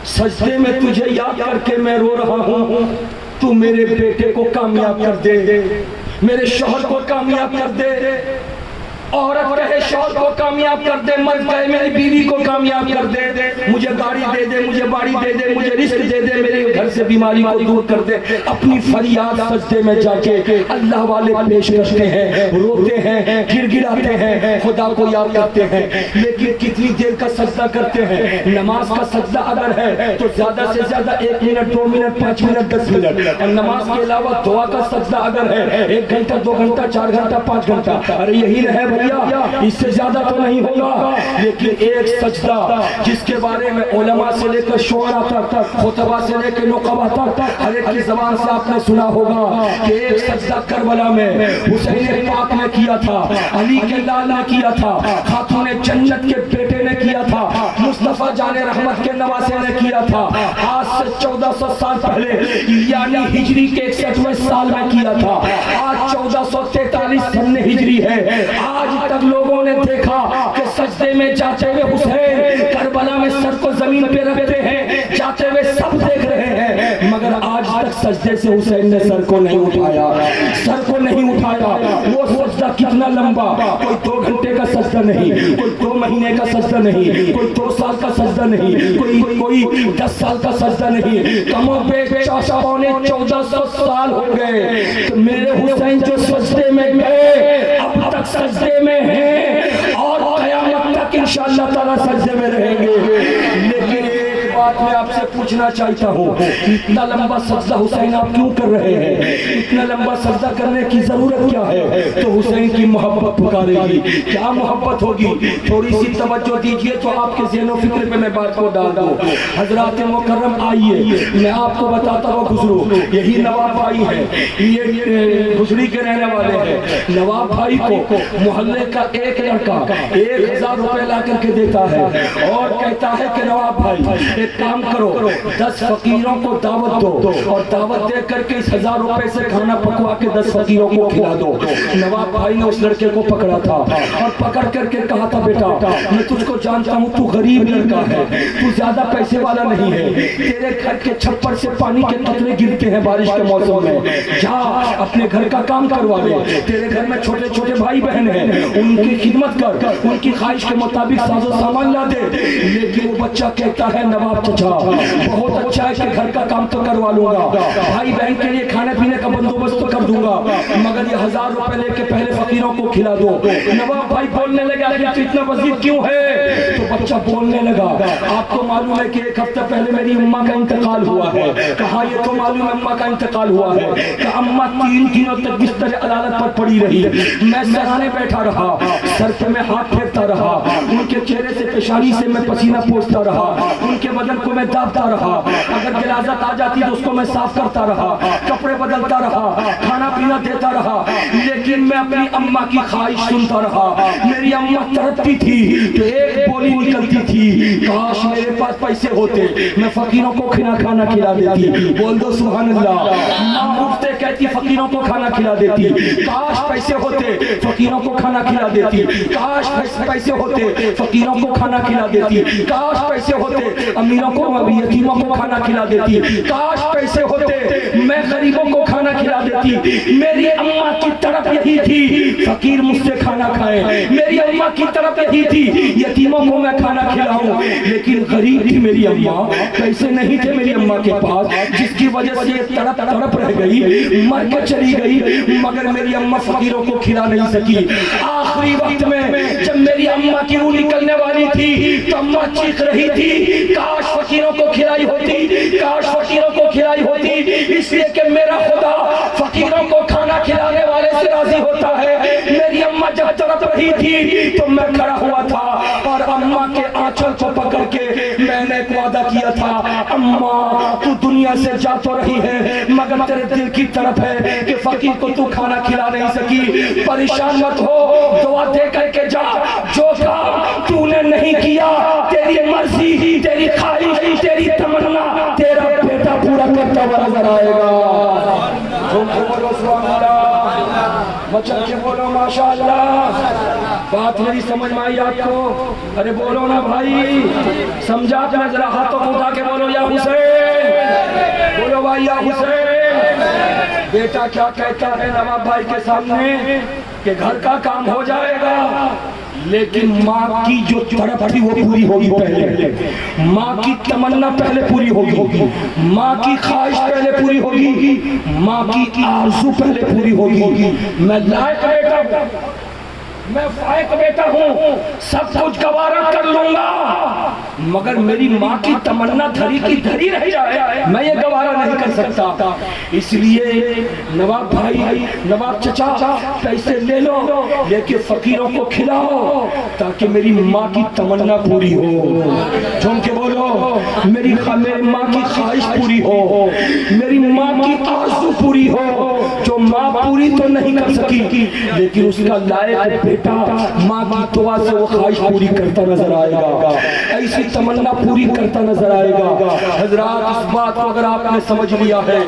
सजदे में तुझे याद करके मैं रो रहा हूँ, तू मेरे बेटे को कामयाब कर दे, मेरे शौहर को कामयाब कर दे। औरत कहे शौहर को कामयाब कर दे, मर्द कहे मेरी बीवी को कामयाब कर दे, मुझे गाड़ी दे दे, मुझे बाड़ी दे दे, मुझे रिस्क दे दे, मेरे घर से बीमारी को दूर कर दे। अपनी फरियाद सजदे में जाके अल्लाह वाले पेश करते हैं, रोते हैं, गिड़गिड़ाते हैं, खुदा को याद करते हैं। लेकिन कितनी देर का सजदा करते हैं? नमाज का सजदा अगर है तो ज्यादा से ज्यादा 1 मिनट, 2 मिनट, 5 मिनट, 10 मिनट। और नमाज के अलावा दुआ का सजदा अगर है 1 घंटा, 2 घंटा, 4 घंटा, 5 घंटा। अरे यही है भैया, इससे ज्यादा तो नहीं होगा। लेकिन एक सजदा जिसके बारे में उलमा से लेकर शुअरा तक, खुतबा से लेकर नुकबा तक हर एक की ज़बान से आपने सुना होगा कि एक सजदा करबला में हुसैन पाक ने किया था, अली के लाल ने किया था, खातून जन्नत के बेटे ने किया था, मुस्तफा जाने रहमत के नवासे ने किया था। आज से 1400 साल पहले यानी हिजरी के 61वें साल में किया था। आज 1443 सन हिजरी है। आज तक लोगों ने देखा कि सजदे में जाते हुए हुसैन करबला में सर को जमीन पे रखते हैं, जाते हुए सब देख रहे हैं, मगर आज तक सजदे से हुसैन ने सर को नहीं उठाया, सर को नहीं उठाया। वो सजदा कितना लंबा, कोई 2 घंटे का सजदा नहीं, कोई 2 महीने का सजदा नहीं, कोई 2 साल का सजदा नहीं, कोई 10 साल का सजदा नहीं, कमर पे 1400 साल हो गए। तो मेरे हुसैन जो सजदे में गए अब तक सजदे में हैं और क़यामत तक इंशाअल्लाह ताला सजदे में रहेंगे। लेकिन एक बात मैं आपसे पूछना चाहता हूँ, इतना लंबा सजदा हुसैन आप क्यों कर रहे हैं? इतना लंबा सजदा करने की जरूरत क्या है? तो हुसैन की मोहब्बत पुकारेगी। क्या मोहब्बत होगी? थोड़ी सी तवज्जो दीजिए तो आपके ज़हन और फिक्र पे मैं बात को डाल दूं। हजरात मुकर्रम आइए, मैं आपको बताता हूँ गुजरू, यही नवाब भाई है, ये गुजरी के रहने वाले हैं। नवाब भाई को मोहल्ले का एक लड़का 1000 रुपए ला करके देता है और कहता है कि नवाब भाई एक काम करो, 10 फकीरों को दावत दो और दावत दे करके इस 1000 रुपए से खाना पकवा के 10 फकीरों को खिला दो। नवाब भाई ने उस लड़के को पकड़ा था और पकड़ करके कहा था, बेटा मैं तुझको जानता हूँ, तू गरीब लड़का है, तू ज्यादा पैसे वाला नहीं है, तेरे घर के छप्पर से पानी के कतरे गिरते हैं बारिश के मौसम में, जा अपने घर का काम करवा ले, तेरे घर में छोटे छोटे भाई बहन हैं, उनकी खिदमत कर, उनकी ख्वाहिश के मुताबिक साजो सामान ला दे। लेकिन वो बच्चा कहता है, नवाब चाचा बहुत अच्छा है कि घर का काम तो करवा लूंगा, भाई बहन के लिए खाने पीने का बंदोबस्त तो कर दूंगा, मगर ये 1000 रुपए लेके पहले फकीरों को खिला दो। नवाब भाई बोलने लगा कि इतना वजीर क्यों है? तो बच्चा बोलने लगा, आपको मालूम है कि 1 हफ्ता पहले मेरी अम्मा का इंतकाल हुआ है। कहा ये तो मालूम है अम्मा का इंतकाल हुआ है। कि अम्मा 3 दिनों तक बिस्तर अदालत पर पड़ी रही, मैं सराहने बैठा रहा, सर पे मैं हाथ फेरता रहा, उनके चेहरे से पेशानी से मैं पसीना पोंछता रहा, उनके बदन को मैं दाबता रहा, अगर गिलाजत आ जाती तो उसको मैं साफ करता रहा, कपड़े बदलता रहा, खाना पीना देता रहा, लेकिन मैं अपनी अम्मा की ख्वाहिश सुनता रहा। मेरी अम्मा तड़पती थी तो एक बोली निकलती थी, काश मेरे पास पैसे होते, मैं फकीरों को खाना खिला देती। बोल दो सुभान अल्लाह। उठते कहती फकीरों को खाना खिला देती, काश पैसे होते फकीरों को खाना खिला देती, काश पैसे होते फकीरों को खाना खिला देती, काश पैसे होते अमीरों को यतीमों को खाना खिला देती, काश पैसे होते मैं गरीबों को खाना खिला देती। मेरी अम्मा की तरफ यही थी, फकीर मुझसे खाना खाए, मेरी अम्मा की तरफ यही थी, यतीमों को मैं खाना खिलाऊं। लेकिन गरीब थी मेरी अम्मा, पैसे नहीं थे मेरी अम्मा के पास, जिसकी वजह से तड़प रह गई, मर के चली गई, मगर मेरी अम्मा फकीरों को खिला नहीं सकी। आखिरी वक्त में जब मेरी अम्मा की रूह निकलने वाली थी तो अम्मा चीख रही थी, काश फकीरों को खिलाई होती, काश फकीरों को खिलाई होती, इसलिए कि मेरा खुदा फकीरों को खाना खिलाने वाले से राजी होता है। मेरी अम्मा जब तड़प रही थी तो मैं खड़ा हुआ था और अम्मा के आंचल को पकड़ के मैंने एक वादा किया था, अम्मा तू दुनिया से जा तो रही है मगर तेरे दिल की तरफ है कि फकीर को तू खाना खिला नहीं सकी, परेशान मत हो, दुआ दे करके जा, जो काम तूने नहीं किया तेरी मर्जी, तेरी ख्वाहिश, तेरी तमन्ना तेरा बेटा पूरा करता हुआ नजर आएगा। बोलो सुभान अल्लाह, मचल के बोलो माशाअल्लाह। बात मेरी समझ में आई आपको? अरे बोलो ना भाई, समझा तो जरा हाथों को उठा के बोलो या हुसैन, बोलो भाई या हुसैन। बेटा क्या कहता है नवाब भाई के सामने कि घर का काम हो जाएगा, लेकिन माँ की जो तड़प थी वो पूरी होगी पहले, माँ की तमन्ना पहले पूरी होगी, माँ की ख्वाहिश पहले पूरी होगी, माँ की आरज़ू पहले पूरी होगी। मैं लायक बेटा मैं फायक बेटा हूँ, सब कुछ गवारा कर लूंगा, मगर मेरी माँ की तमन्ना धरी की धरी रह जाए, मैं ये गवारा नहीं कर सकता। इसलिए नवाब भाई, नवाब चचा, पैसे ले लो, लेके फकीरों को खिलाओ ताकि मेरी माँ की तमन्ना पूरी हो। झूम के बोलो, मेरी माँ की ख्वाहिश पूरी हो, मेरी माँ की आरज़ू पूरी हो। जो माँ पूरी तो नहीं कर सकी, लेकिन उसका लायक बेटा माँ की दुआ से वो ख्वाहिश पूरी करता नजर आएगा, ऐसी तमन्ना पूरी करता नजर आएगा। हजरात, इस बात को अगर आपने समझ लिया है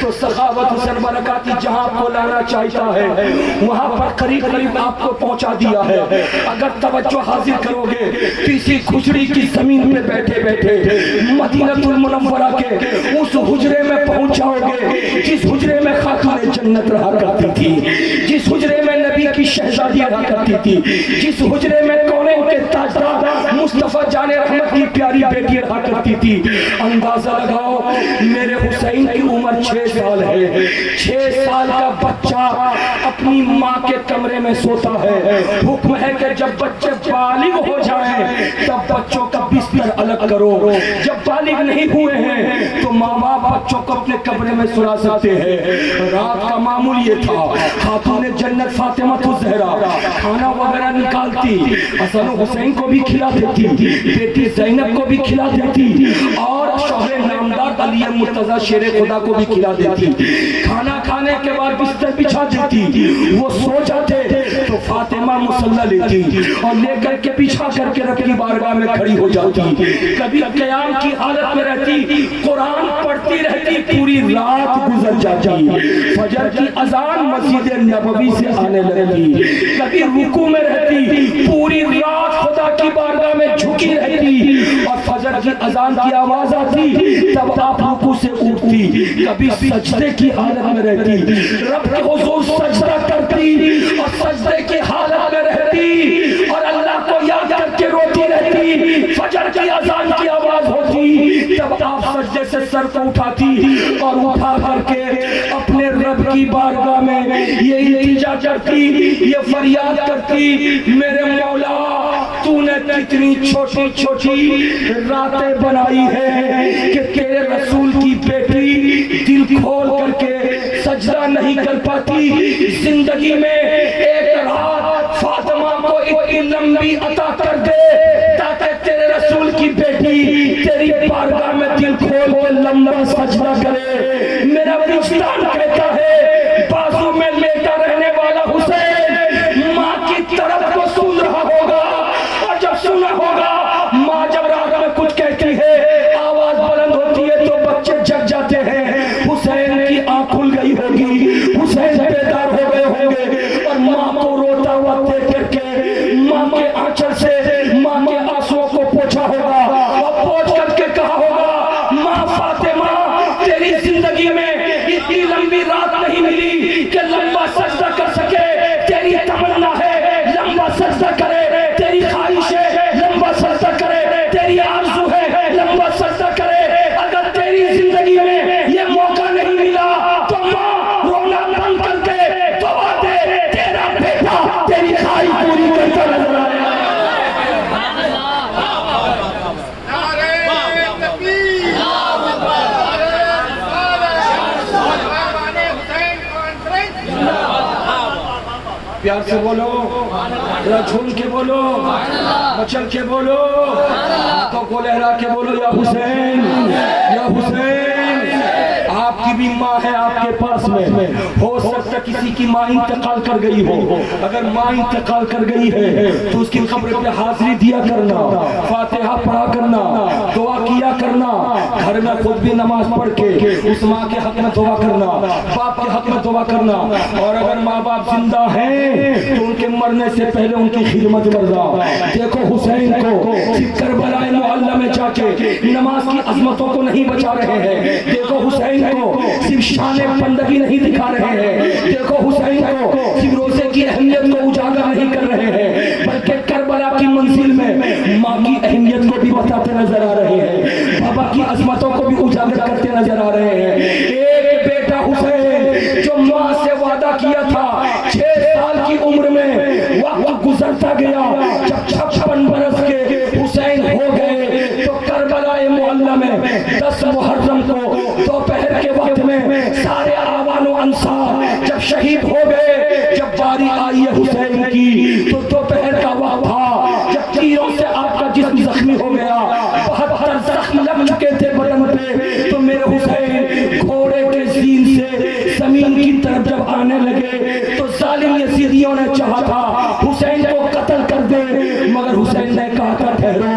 तो सखावत हुसैन बरकाती जहाँ आपको लाना चाहता है वहाँ पर करीब करीब आपको पहुँचा दिया है। अगर तवज्जो हासिल करोगे तो इसी खुजरी की जमीन पे बैठे बैठे मदीनतुल मुनव्वरा के उस हुजरे में पहुँच जाओगे जिस हुजरे में खातून जन्नत रहा करती थी, जिस हुजरे में नबी की शहजादी रहा करती थी, जिस हुजरे में कौने के ताजदार मुस्तफा जाने रहमत की प्यारी बेटी रहा करती थी। अंदाजा लगाओ, मेरे हुसैन की उम्र 6 साल है। 6 साल का बच्चा अपनी माँ के कमरे में सोता है। हुक्म है कि जब बच्चे बालिग हो जाएं तब बच्चों का बिस्तर अलग करो। जब बालिग नहीं हुए हैं तो माँ बाप बच्चों को अपने कमरे में सुला सकते हैं। रात का मामूल ये था, खातून जन्नत फातिमा तो ज़हरा खाना वगैरह निकालती, हसन हुसैन को भी खिला देती, बेटी ज़ैनब को भी खिला देती और शौहरे नामदार अली मुर्तजा शेरे खुदा को भी खिला देती। खाना खाने के बाद बिस्तर बिछा देती, वो सो जाते तो फातिमा मुसल्ला लेती और लेकर के बिछा करके रब की बारगाह में खड़ी हो जाती। कभी क़याम की हालत में रहती, कुरान पढ़ती रहती, पूरी रात गुजर जाती। फजर की अजान मस्जिद नबवी से आने लगती। कभी रुकू में रहती, पूरी रात खुदा की बारगाह में झुकी रहती और फजर की अजान की आवाज आती तब आप रुकू से उठती। कभी सजदे की हालत में रहती, रब के हुजूर सजदा करती और सजदे की हालत में रहती और अल्लाह को याद करके रोती रहती। फजर की अजान की आवाज होती तब आप सजदे से सर को उठाती और उठा करके अपने रब की बारगाह में ये इल्तिजा करती, ये फरियाद करती, मेरे मौला तूने कितनी छोटी छोटी रातें बनाई है कि तेरे रसूल की बेटी दिल खोल करके सजदा नहीं कर पाती। जिंदगी में एक रात फातिमा को इतनी लंबी अता कर दे ताकि तेरे रसूल की बेटी तेरी बारगाह में दिल खोल के लंबा सजदा करे। मेरा विजदान कहता है बाजू में लेटा रहने वाला हुसैन माँ की तरफ को सुन रहा होगा और जब सुना होगा माँ जब रात में कुछ कहती है, आवाज बुलंद होती है तो बच्चे जग जाते हैं। हुसैन की आंख खुल गई होगी, हुसैन बेदार हो गए होंगे और माँ को रोता हुआ देख करके माँ के आंचल से माँ के आंसुओं को पोंछा होगा और पोंछ करके कहा होगा, माँ फातिमा तेरी जिंदगी में इतनी लंबी रात नहीं मिली कि लंबा सजदा कर सके। तेरी तमन्ना है लंबा सजदा करे, तेरी ख्वाहिश है लंबा सजदा करे, तेरी आरज़ू है लंबा सजदा करे। अगर तेरी जिंदगी में ये मौका नहीं मिला तो माँ रोना बंद कर दे, दुआ दे, तेरा बेटा तेरी ख्वाहिश पूरी करता नजर आएगा। प्यार से बोलो, जरा झूम के बोलो, मचल के बोलो, हाथों को लहरा के बोलो, या हुसैन, या हुसैन। आपकी भी माँ है आपके पास में, हो सकता किसी की माँ इंतकाल कर गई हो। अगर माँ इंतकाल कर गई है तो उसकी कब्र पे हाजिरी दिया करना, फातिहा पढ़ा करना, दुआ किया करना, घर में खुद भी नमाज पढ़ के उस माँ के हक में दुआ करना, बाप के हक में दुआ करना। और अगर माँ बाप जिंदा हैं तो उनके मरने से पहले उनकी खिदमत करना। देखो हुसैन को करबला मुअल्ला में जाके नमाज की अजमतों को नहीं बचा रहे हैं। देखो हुसैन को सिर्फ शाने बंदगी नहीं दिखा रहे हैं। देखो हुसैन को सिर्फ रोजे की अहमियत को उजागर नहीं कर रहे हैं, बल्कि करबला की मंजिल में माँ की अहमियत को भी बताते नजर आ रहे हैं, बाबा की अजमतों को भी उजागर करते नजर आ रहे हैं। एक बेटा हुसैन जो माँ से वादा किया था 6 साल की उम्र में वक्त गुजरता गया। जब 56 बरस के हुसैन हो गए तो करबलाए मुअल्ला में 10 मुहर्रम को दोपहर के वक्त में सारे आवानो अंसार जब शहीद हो गए। जब बारी आई है हुसैन की तो दोपहर का वक्त था, जब तीरों से आपका जिस्म जख्मी हो गया, 72 जख्म लग चुके थे बदन पे, तो मेरे हुसैन घोड़े के सीन से जमीन की तरफ जब आने लगे तो जालिम यजीदियों ने चाहा था हुसैन को कत्ल कर दे, मगर हुसैन ने कहा था ठहरो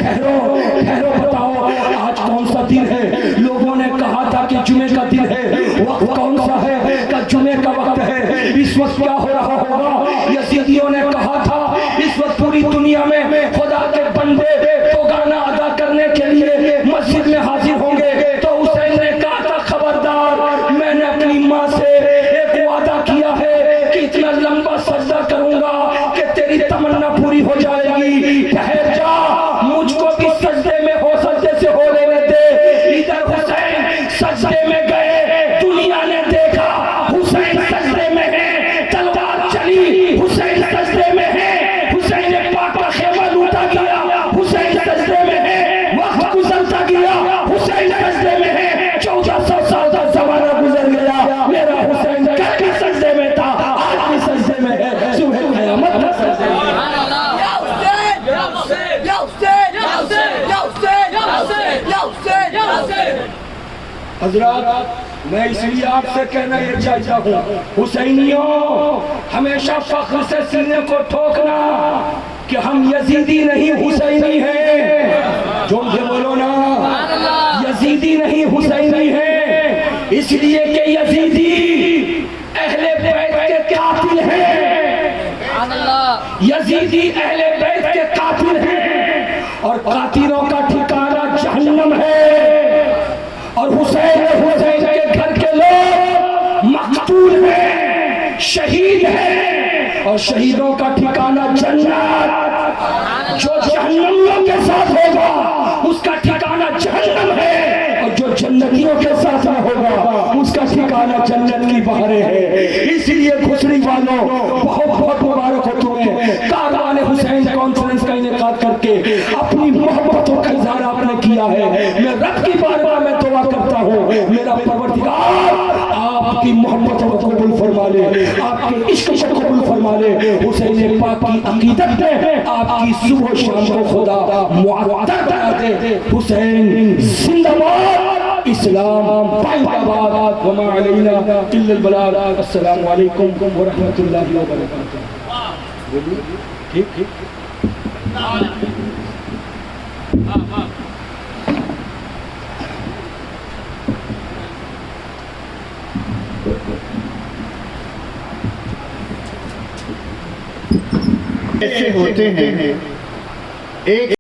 ठहरो ठहरो, बताओ आज कौन सा दिन है। लोगों ने कहा था कि जुमे का दिन है, वक्त कौन सा है, का जुमे का वक्त है, इस वक्त क्या हो रहा होगा। यजीदियों ने कहा था इस वक्त पूरी दुनिया में खुदा के बंदे तो गाना अदा करने के लिए मस्जिद में हाजिर होंगे। तो हुसैन ने कहा था खबरदार, मैंने अपनी माँ से एक वादा किया है कि इतना लंबा सजदा करूंगा कि तेरी तमन्ना पूरी हो जाएगी, ठहर जा, मुझको भी सजदे में हो, सजदे से हो लेने दे। इधर हुसैन सजदे में गए, दुनिया ने देखा हुसैन सजदे में है, तलवार चली, हुसैन सजदे में है, हुसैन ने पाक का खेमा लूटा गया, हुसैन सजदे में है, वक्त गुजरता गया, हुसैन सजदे में है, 1400 साल का जमाना गुजर गया, मेरा हुसैन कल भी सजदे में था, आज भी सजदे में है, सुबह क़यामत तक सजदे में है। हज़रात, मैं इसलिए आपसे कहना ये चाहता हूँ, हुसैनियों हमेशा फख्र से सीने को ठोकना कि हम यजीदी नहीं हुसैनी हैं। जो मुझे बोलो ना, यजीदी नहीं हुसैनी हैं, इसलिए कि यजीदी अहले बैत के कातिल हैं, यजीदी अहले बैत के कातिल हैं, और कातिलों का ठिकाना जहन्नम है। और हुसैन के घर के लोग मकतूल हैं, शहीद हैं, और शहीदों का ठिकाना जन्नत। जो जहन्नमियों के साथ होगा उसका ठिकाना जहन्नम है, और जो जन्नतियों के साथ में होगा उसका ठिकाना जन्नत की बहारें है। इसलिए खुशरी वालों, बहुत बहुत मुबारक हो तुम्हें, कारवान हुसैन कॉन्फ्रेंस का इनेकाद करके अपनी मोहब्बतों का इजहार आपने किया है। मैं रब की बारगाह में दुआ करता हूँ, मेरा परवरदिगार आपकी मोहब्बतों को कबूल फरमा ले, आपके इश्क को कबूल फरमा ले। हुसैन पाक की अकीदत में आपकी सुबह शाम को खुदा मुअत्तर बना दे। हुसैन जिंदाबाद, इस्लाम जिंदाबाद, व मा अलैना इल्लल बलाग। अस्सलामु अलैकुम व रहमतुल्लाहि व बरकातुहू। ठीक ठीक ऐसे होते हैं। एक